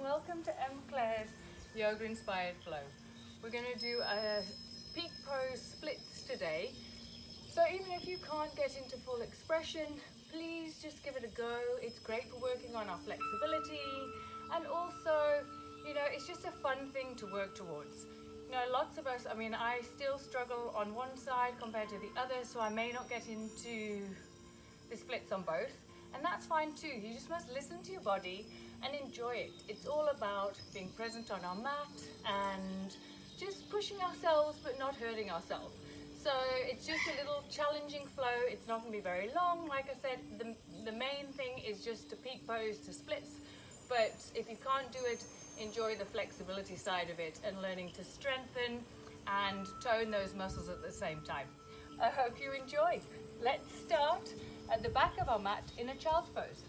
welcome to M. Claire's Yoga Inspired Flow. We're going to do a peak pose splits today. So even if you can't get into full expression, please just give it a go. It's great for working on our flexibility, and also, it's just a fun thing to work towards. Lots of us, I still struggle on one side compared to the other, so I may not get into the splits on both, and that's fine too. You just must listen to your body and enjoy it. It's all about being present on our mat and just pushing ourselves but not hurting ourselves. So it's just a little challenging flow. It's not going to be very long. Like I said, the main thing is just to peak pose to splits, but if you can't do it, enjoy the flexibility side of it and learning to strengthen and tone those muscles at the same time. I hope you enjoy. Let's start at the back of our mat in a child's pose.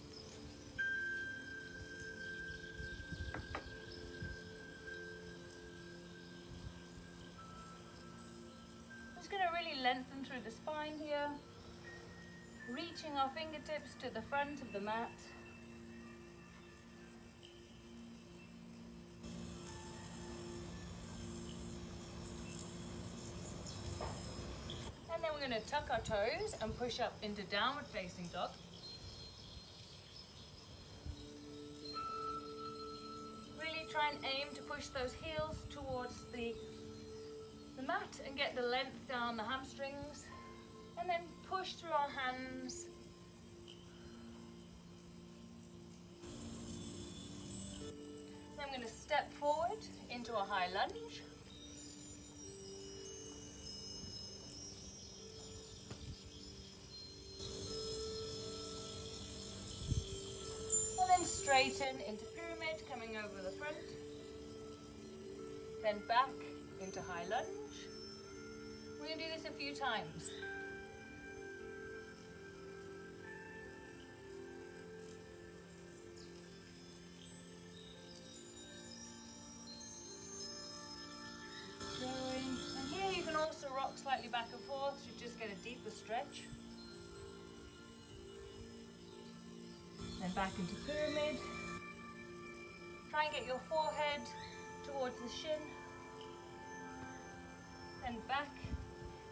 I'm just going to really lengthen through the spine here, reaching our fingertips to the front of the mat. And then we're going to tuck our toes and push up into downward facing dog. Really try and aim to push those heels towards the mat and get the length down the hamstrings, and then push through our hands. Then I'm going to step forward into a high lunge. And then straighten into pyramid, coming over the front. Then back into high lunge. We're going to do this a few times. And here you can also rock slightly back and forth to just get a deeper stretch. Then back into pyramid. Try and get your forehead towards the shin. Then back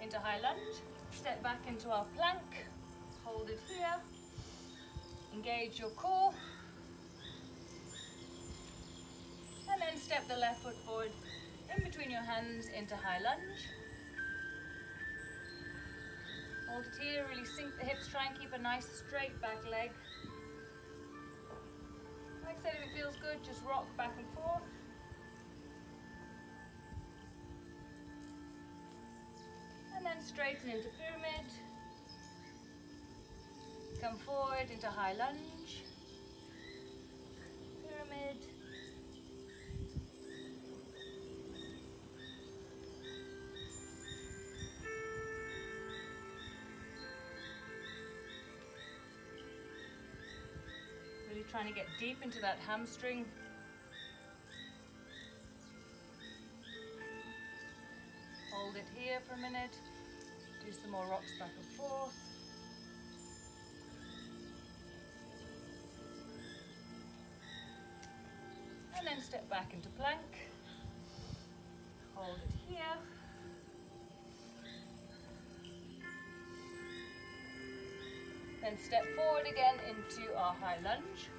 into high lunge. Step back into our plank. Hold it here. Engage your core. And then step the left foot forward in between your hands into high lunge. Hold it here, really sink the hips, try and keep a nice straight back leg. Like I said, if it feels good, just rock back and forth. And then straighten into pyramid. Come forward into high lunge. Pyramid. Really trying to get deep into that hamstring. Hold it here for a minute. Do some more rocks back and forth. And then step back into plank. Hold it here. Then step forward again into our high lunge.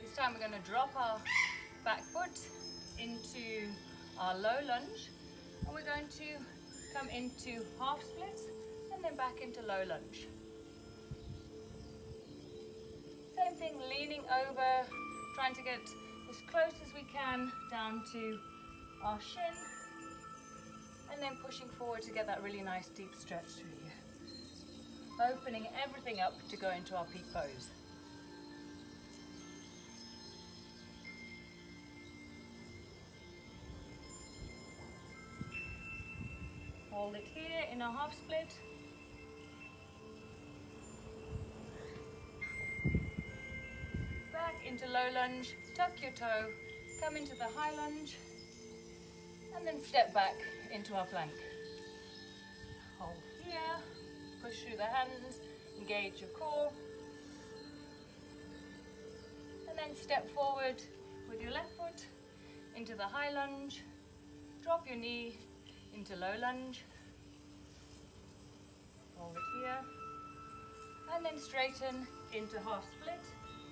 This time we're going to drop our back foot into our low lunge, and we're going to come into half splits and then back into low lunge. Same thing, leaning over, trying to get as close as we can down to our shin, and then pushing forward to get that really nice deep stretch through here. Opening everything up to go into our peak pose. Hold it here in a half split. Back into low lunge, tuck your toe, come into the high lunge, and then step back into our plank. Hold here, push through the hands, engage your core, and then then step forward with your left foot into the high lunge. Drop your knee into low lunge. Forward here. And then straighten into half split,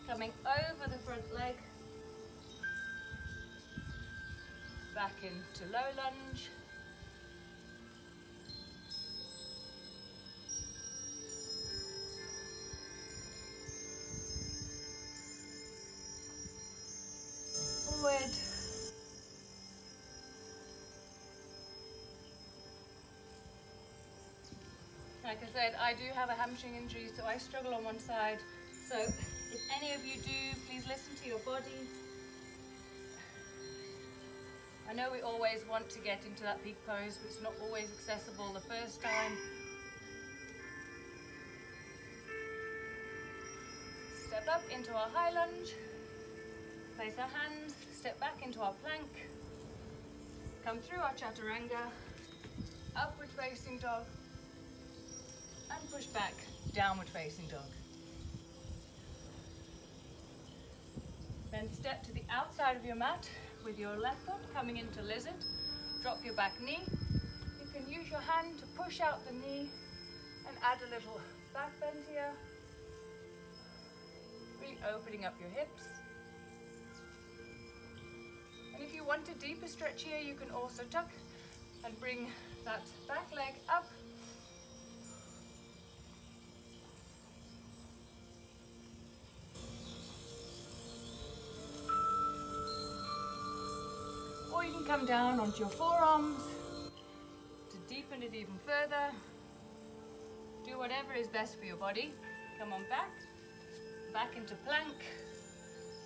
coming over the front leg. Back into low lunge. Forward. Like I said, I do have a hamstring injury, so I struggle on one side. So if any of you do, please listen to your body. I know we always want to get into that peak pose, but it's not always accessible the first time. Step up into our high lunge. Place our hands, step back into our plank. Come through our chaturanga, upward facing dog. And push back, downward facing dog. Then step to the outside of your mat with your left foot coming into lizard. Drop your back knee. You can use your hand to push out the knee and add a little back bend here. Really opening up your hips. And if you want a deeper stretch here, you can also tuck and bring that back leg up. Or you can come down onto your forearms to deepen it even further. Do whatever is best for your body. Come on back, back into plank,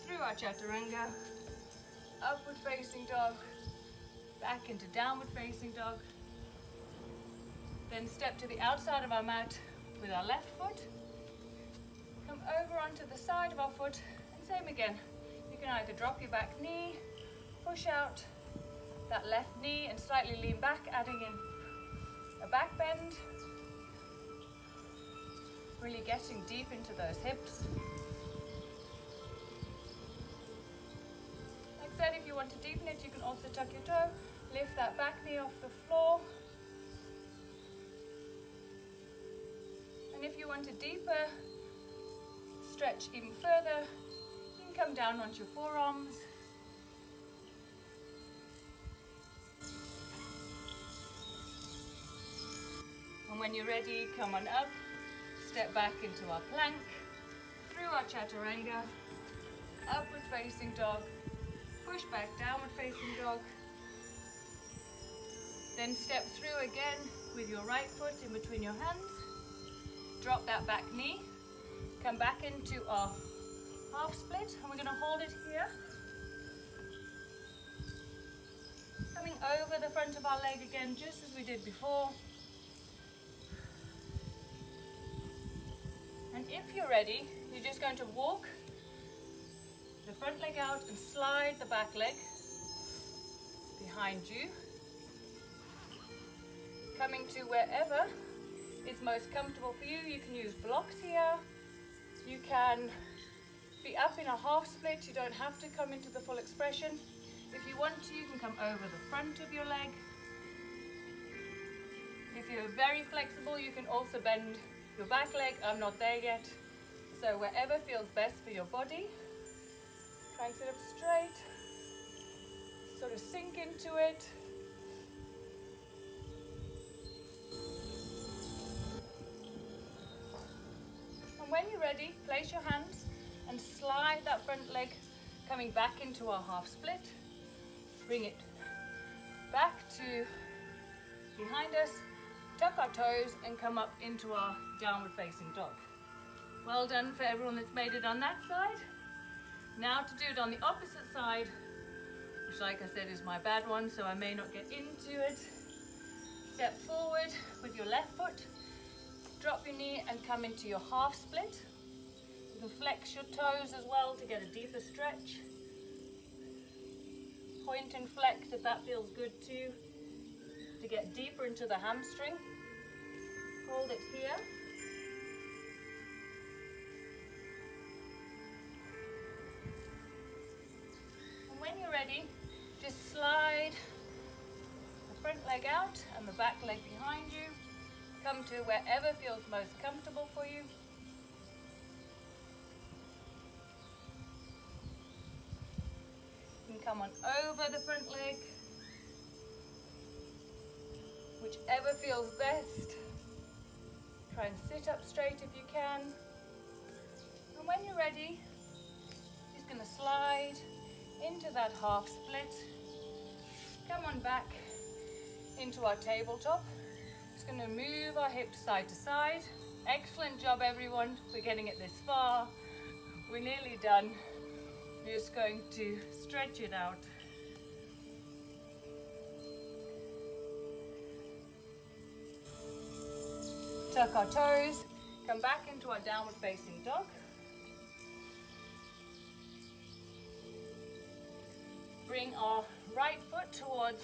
through our chaturanga, upward facing dog, back into downward facing dog. Then step to the outside of our mat with our left foot. Come over onto the side of our foot, and same again. You can either drop your back knee, push out that left knee and slightly lean back, adding in a back bend. Really getting deep into those hips. Like I said, if you want to deepen it, you can also tuck your toe, lift that back knee off the floor. And if you want a deeper stretch even further, you can come down onto your forearms. And when you're ready, come on up, step back into our plank, through our chaturanga, upward facing dog, push back, downward facing dog. Then step through again with your right foot in between your hands. Drop that back knee, come back into our half split, and we're going to hold it here. Coming over the front of our leg again, just as we did before. And if you're ready, you're just going to walk the front leg out and slide the back leg behind you. Coming to wherever is most comfortable for you. You can use blocks here. You can be up in a half split. You don't have to come into the full expression. If you want to, you can come over the front of your leg. If you're very flexible, you can also bend your back leg. I'm not there yet. So wherever feels best for your body. Try and sit up straight. Sort of sink into it. And when you're ready, place your hands and slide that front leg coming back into our half split. Bring it back to behind us. Tuck our toes and come up into our downward facing dog. Well done for everyone that's made it on that side. Now to do it on the opposite side, which like I said is my bad one, so I may not get into it. Step forward with your left foot, drop your knee and come into your half split. You can flex your toes as well to get a deeper stretch. Point and flex if that feels good too, to get deeper into the hamstring. Hold it here. ready, just slide the front leg out and the back leg behind you. Come to wherever feels most comfortable for you. You can come on over the front leg, whichever feels best. Try and sit up straight if you can. And when you're ready, just going to slide into that half split. Come on back into our tabletop. Just going to move our hips side to side. Excellent job, everyone, for getting it this far. We're nearly done. We're just going to stretch it out. Tuck our toes. Come back into our downward facing dog. Bring our right foot towards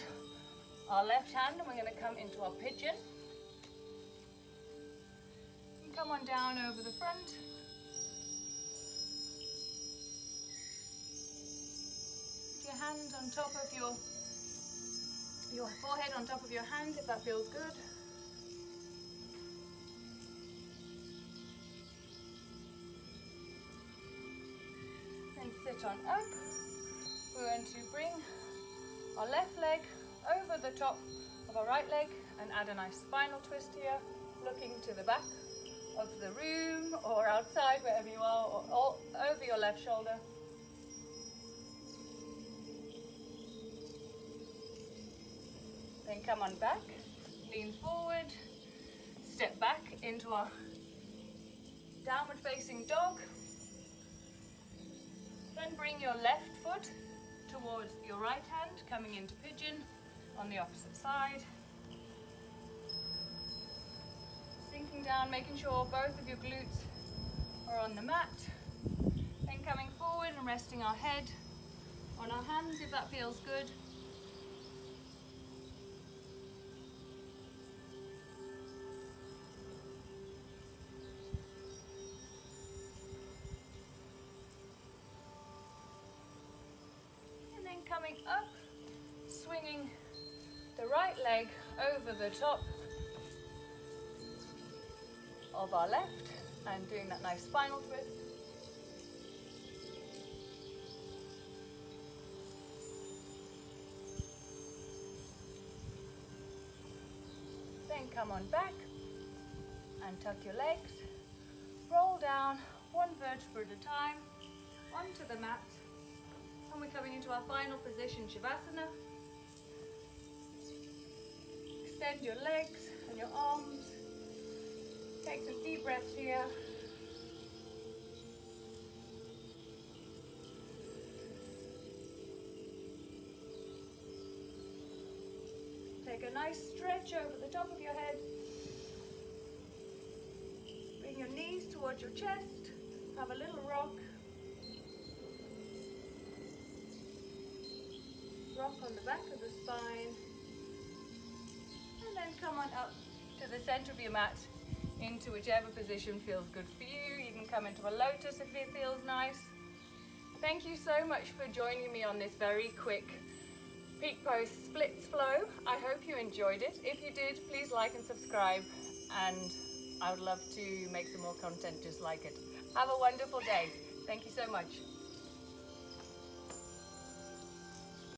our left hand, and we're going to come into our pigeon. And come on down over the front. Put your hands on top of your forehead, on top of your hands, if that feels good. Then sit on up. We're going to bring our left leg over the top of our right leg and add a nice spinal twist here, looking to the back of the room or outside, wherever you are, or over your left shoulder. Then come on back, lean forward, step back into our downward facing dog. Then bring your left foot towards your right hand, coming into pigeon on the opposite side. Sinking down, making sure both of your glutes are on the mat. Then coming forward and resting our head on our hands if that feels good. Coming up, swinging the right leg over the top of our left and doing that nice spinal twist. Then come on back and tuck your legs. Roll down one vertebra at a time onto the mat. And we're coming into our final position, Shavasana. Extend your legs and your arms. Take some deep breaths here. Take a nice stretch over the top of your head. Bring your knees towards your chest. Have a little rock. Rock on the back of the spine, and then come on up to the center of your mat into whichever position feels good for you. You can come into a lotus if it feels nice. Thank you so much for joining me on this very quick peak pose splits flow. I hope you enjoyed it. If you did, please like and subscribe, and I would love to make some more content just like it. Have a wonderful day. Thank you so much.